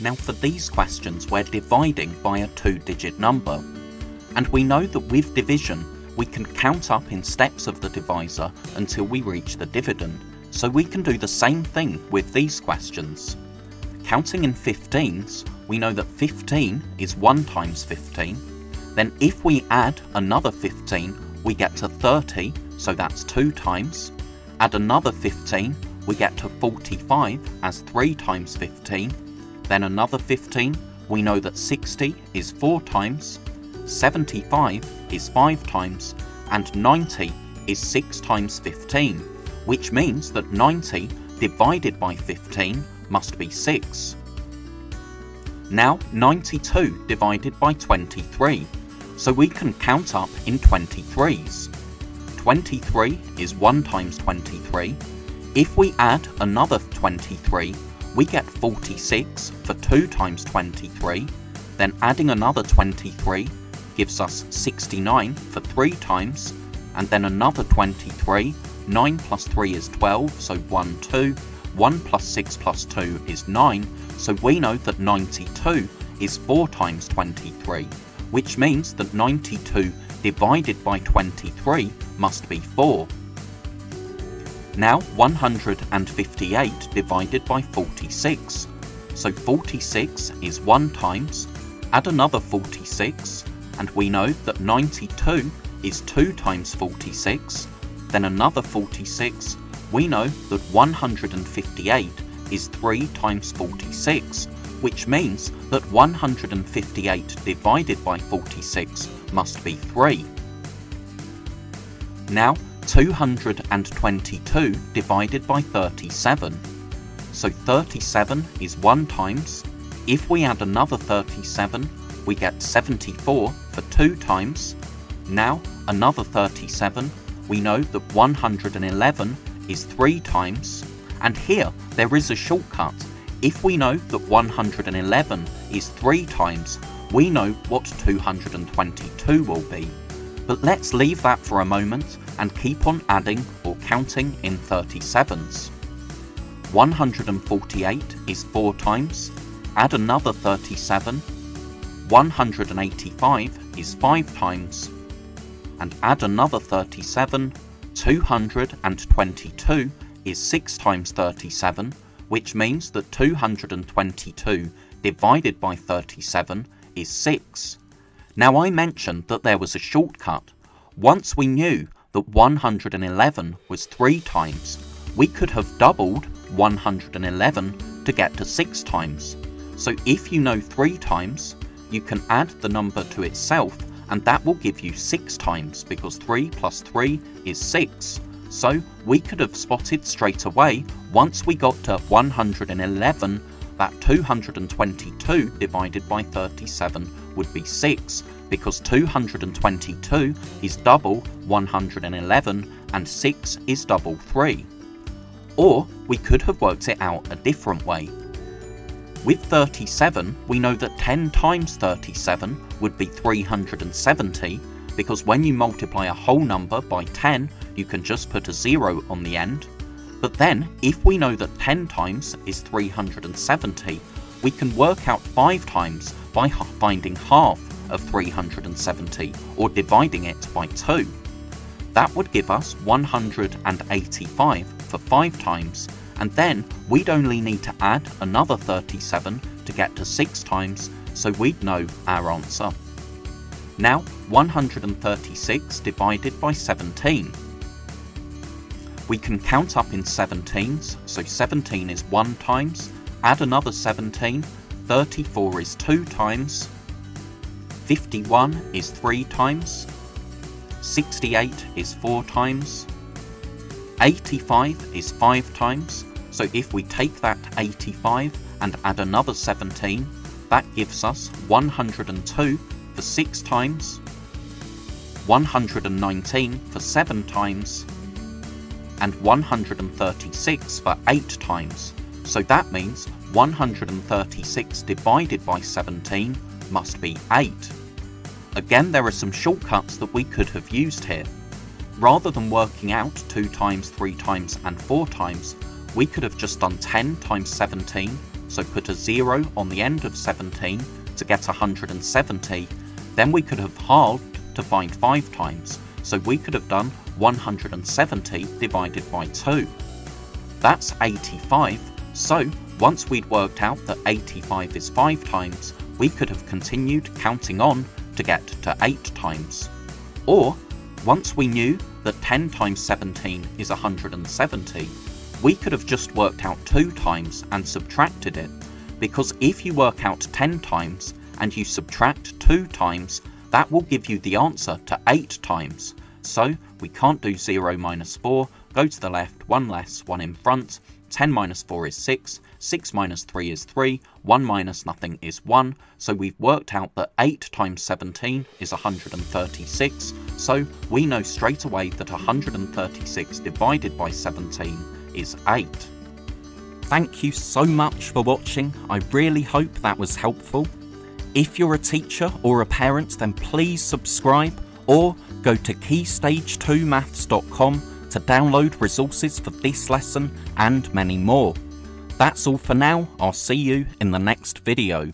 Now for these questions we're dividing by a 2-digit number, and we know that with division we can count up in steps of the divisor until we reach the dividend, so we can do the same thing with these questions. Counting in 15s, we know that 15 is 1 times 15, then if we add another 15 we get to 30, so that's 2 times, add another 15 we get to 45 as 3 times 15, then another 15, we know that 60 is 4 times, 75 is 5 times, and 90 is 6 times 15, which means that 90 divided by 15 must be 6. Now 92 divided by 23, so we can count up in 23s. 23 is 1 times 23. If we add another 23, we get 46 for 2 times 23, then adding another 23 gives us 69 for 3 times, and then another 23, 9 plus 3 is 12, so 1, 2, 1 plus 6 plus 2 is 9, so we know that 92 is 4 times 23, which means that 92 divided by 23 must be 4. Now 158 divided by 46, so 46 is 1 times, add another 46, and we know that 92 is 2 times 46, then another 46, we know that 158 is 3 times 46, which means that 158 divided by 46 must be 3. Now 222 divided by 37. So 37 is 1 times. If we add another 37, we get 74 for 2 times. Now another 37, we know that 111 is 3 times. And here there is a shortcut. If we know that 111 is 3 times, we know what 222 will be. But let's leave that for a moment and keep on adding or counting in 37s. 148 is 4 times, add another 37, 185 is 5 times, and add another 37, 222 is 6 times 37, which means that 222 divided by 37 is 6. Now I mentioned that there was a shortcut. Once we knew that 111 was 3 times, we could have doubled 111 to get to 6 times. So if you know 3 times, you can add the number to itself, and that will give you 6 times, because 3 plus 3 is 6. So we could have spotted straight away, once we got to 111, that 222 divided by 37 would be 6, because 222 is double 111 and 6 is double 3. Or we could have worked it out a different way. With 37, we know that 10 times 37 would be 370, because when you multiply a whole number by 10, you can just put a 0 on the end. But then, if we know that 10 times is 370, we can work out 5 times by finding half of 370, or dividing it by 2. That would give us 185 for 5 times, and then we'd only need to add another 37 to get to 6 times, so we'd know our answer. Now 136 divided by 17. We can count up in 17s, so 17 is 1 times, add another 17, 34 is 2 times, 51 is 3 times, 68 is 4 times, 85 is 5 times, so if we take that 85 and add another 17, that gives us 102 for 6 times, 119 for 7 times, and 136 for 8 times. So that means 136 divided by 17 must be 8. Again, there are some shortcuts that we could have used here. Rather than working out 2 times, 3 times and 4 times, we could have just done 10 times 17 so put a 0 on the end of 17 to get 170, then we could have halved to find 5 times, so we could have done 170 divided by 2. That's 85, so once we'd worked out that 85 is 5 times, we could have continued counting on to get to 8 times. Or, once we knew that 10 times 17 is 170, we could have just worked out 2 times and subtracted it, because if you work out 10 times and you subtract 2 times, that will give you the answer to 8 times. So we can't do 0 minus 4, go to the left, 1 less, 1 in front, 10 minus 4 is 6, 6 minus 3 is 3, 1 minus nothing is 1, so we've worked out that 8 times 17 is 136, so we know straight away that 136 divided by 17 is 8. Thank you so much for watching, I really hope that was helpful. If you're a teacher or a parent, then please subscribe or go to keystage2maths.com to download resources for this lesson and many more. That's all for now, I'll see you in the next video.